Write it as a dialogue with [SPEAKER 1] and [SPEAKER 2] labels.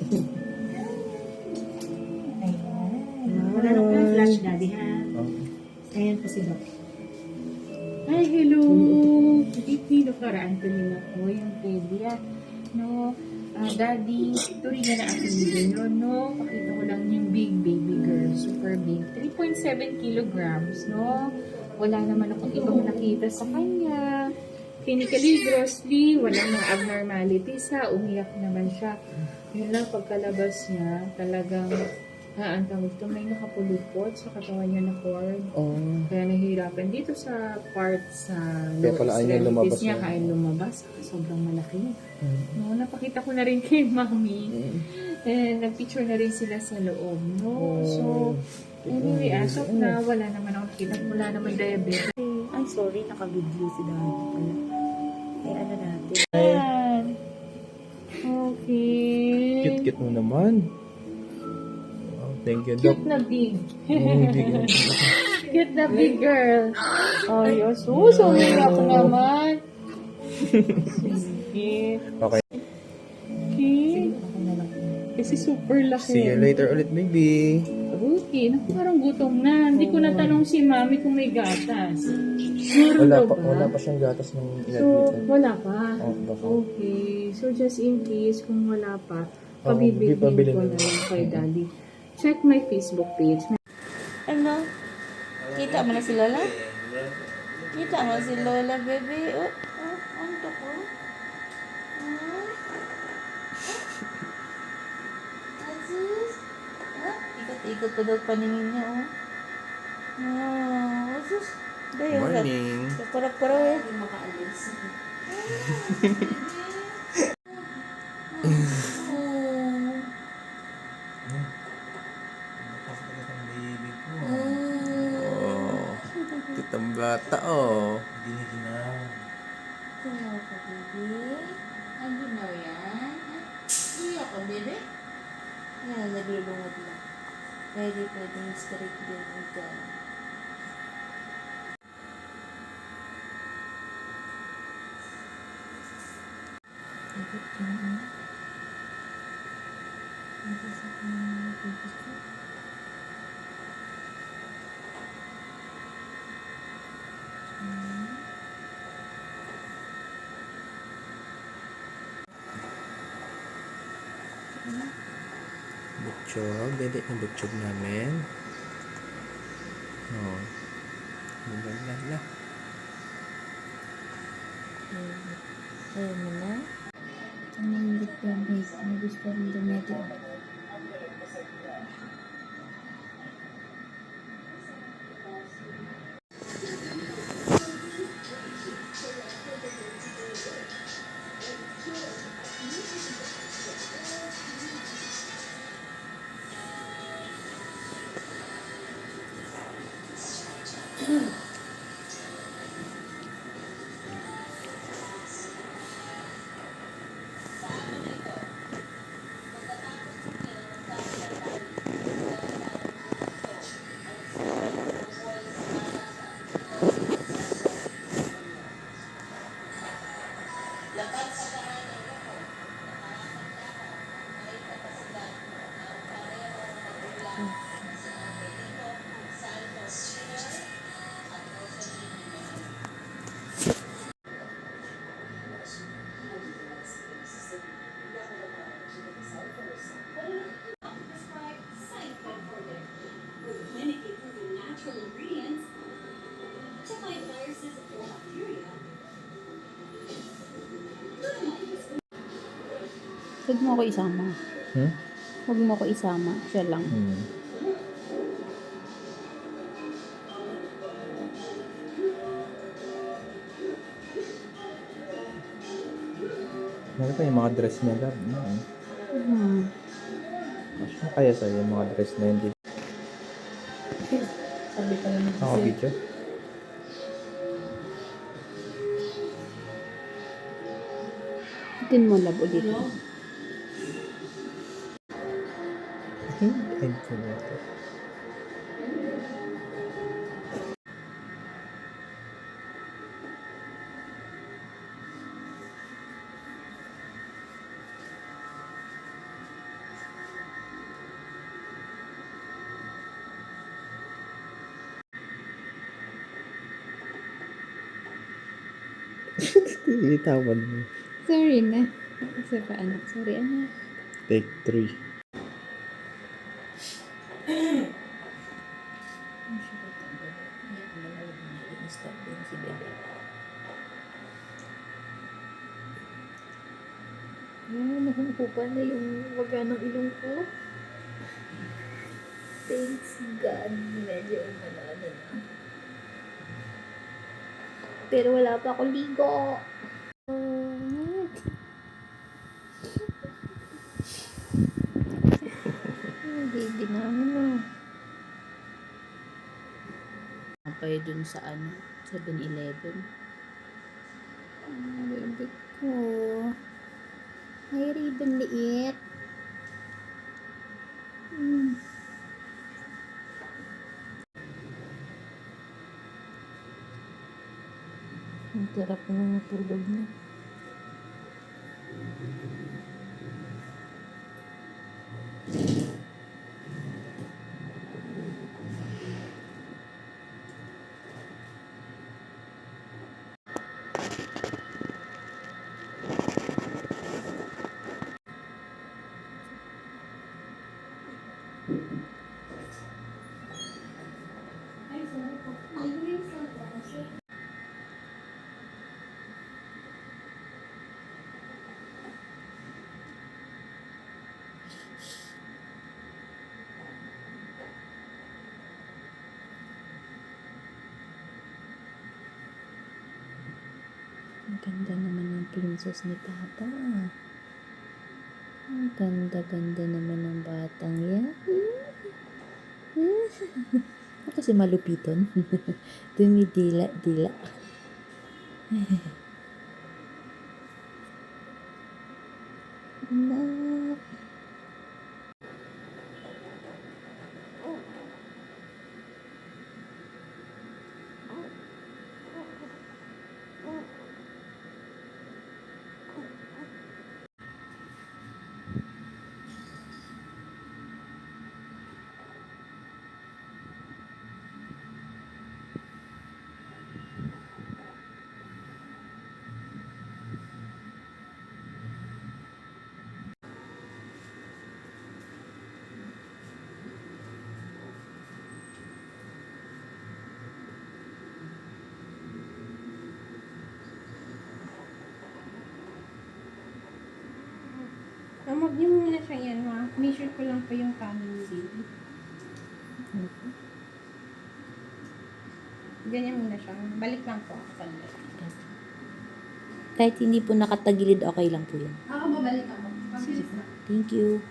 [SPEAKER 1] Ayan. Wala na po flash, Daddy, ha? Ayan po si Doc. Hi, hello! Good evening, Dr. Anthony na po, yung Pedia. No, Daddy, turingan na aking video, no? Pakita ko lang yung big baby girl, super big. 3.7 kilograms, no? Wala naman akong ibang nakita sa kanya. Clinically, grossly, walang mga abnormalities ha. Umiyak naman siya. Yun lang, pagkalabas niya, talagang, ang tawag ito, may nakapulupot sa katawan niya na cord. Kaya nahihirapan dito sa part sa
[SPEAKER 2] Kaya pala ayaw niya lumabas
[SPEAKER 1] niya, kaya lumabas. Sobrang malaki. No, napakita ko na rin kay Mami. Nag-picture na rin sila sa loob. No? So, anyway, as of na, wala naman ako nakita. Wala naman diabetes. Ay, sorry, naka-video si Daddy pala. Eh, ano natin? Ayan. Okay.
[SPEAKER 2] Cute-cute mo naman. Wow, thank you, Doc.
[SPEAKER 1] Cute na big.
[SPEAKER 2] Big.
[SPEAKER 1] Cute na big girl. Ay, sus, umiyak naman. Sige.
[SPEAKER 2] Okay.
[SPEAKER 1] Okay. Kasi super laki.
[SPEAKER 2] See you later ulit, baby.
[SPEAKER 1] Okay, naku, parang gutom na. Hindi ko natanong si Mami kung may gatas. Meron
[SPEAKER 2] Wala
[SPEAKER 1] daw
[SPEAKER 2] pa,
[SPEAKER 1] ba?
[SPEAKER 2] wala pa siyang gatas ng
[SPEAKER 1] So,
[SPEAKER 2] inadmit.
[SPEAKER 1] wala pa.
[SPEAKER 2] Baka.
[SPEAKER 1] Okay. So, just in case, kung wala pa,
[SPEAKER 2] Pabili
[SPEAKER 1] pabibigyan ko
[SPEAKER 2] na
[SPEAKER 1] na lang kay Daddy. Check my Facebook page.
[SPEAKER 3] Ano? Kita mo na si Lola? Kita mo si Lola, baby? Anto ko? Asus? Ikot-ikot pa daw paningin niya, oh. Asus? Dayo,
[SPEAKER 2] Morning.
[SPEAKER 3] Parang-parang, eh. Hindi makaalis.
[SPEAKER 2] Oh, kitang bata, oh.
[SPEAKER 3] Sino ka, baby? Ang ginaw yan? Iyo ka, baby? Yan, naglulungod lang. Pwedeng straight din ikaw.
[SPEAKER 2] Butchog. Dede na butchog namin. Oh. Lala.
[SPEAKER 3] Ayaw mo na? Ang nangyit ko ang base. May gusto rin dumedi. Huwag mo ako isama. Huwag mo ako isama. Siya lang.
[SPEAKER 2] Nakita yung mga dress nila. Masya kaya sa'yo yung mga dress na hindi.
[SPEAKER 1] Sabi ka naman
[SPEAKER 2] Ako
[SPEAKER 1] kasi.
[SPEAKER 2] video.
[SPEAKER 3] Itin mo labo dito.
[SPEAKER 2] Ay, ito. Itawan mo.
[SPEAKER 1] Sorry na. Isa pa anak. Sorry anak.
[SPEAKER 2] Take 3.
[SPEAKER 3] Nahuhupan na yung waga ng ilong ko. Thanks God. Medyo umano na. Pero wala pa ako ligo. Baby namin na. Napay dun sa 7-Eleven. Baby ko. May ribbon liit. Ang sarap ng tulog niya. Ang ganda naman ng princess ni Papa. Ang ganda-ganda naman ng batang yan. Kasi malupiton. Dumidila-dila. Anak.
[SPEAKER 1] Huwag niyo muna siya yan, ha? Measure ko lang po yung tummy ni baby. Ganyan muna siya. Balik lang po. Sandali.
[SPEAKER 3] Kahit hindi po nakatagilid, okay lang po yan.
[SPEAKER 1] Ako babalik ako.
[SPEAKER 3] Thank you.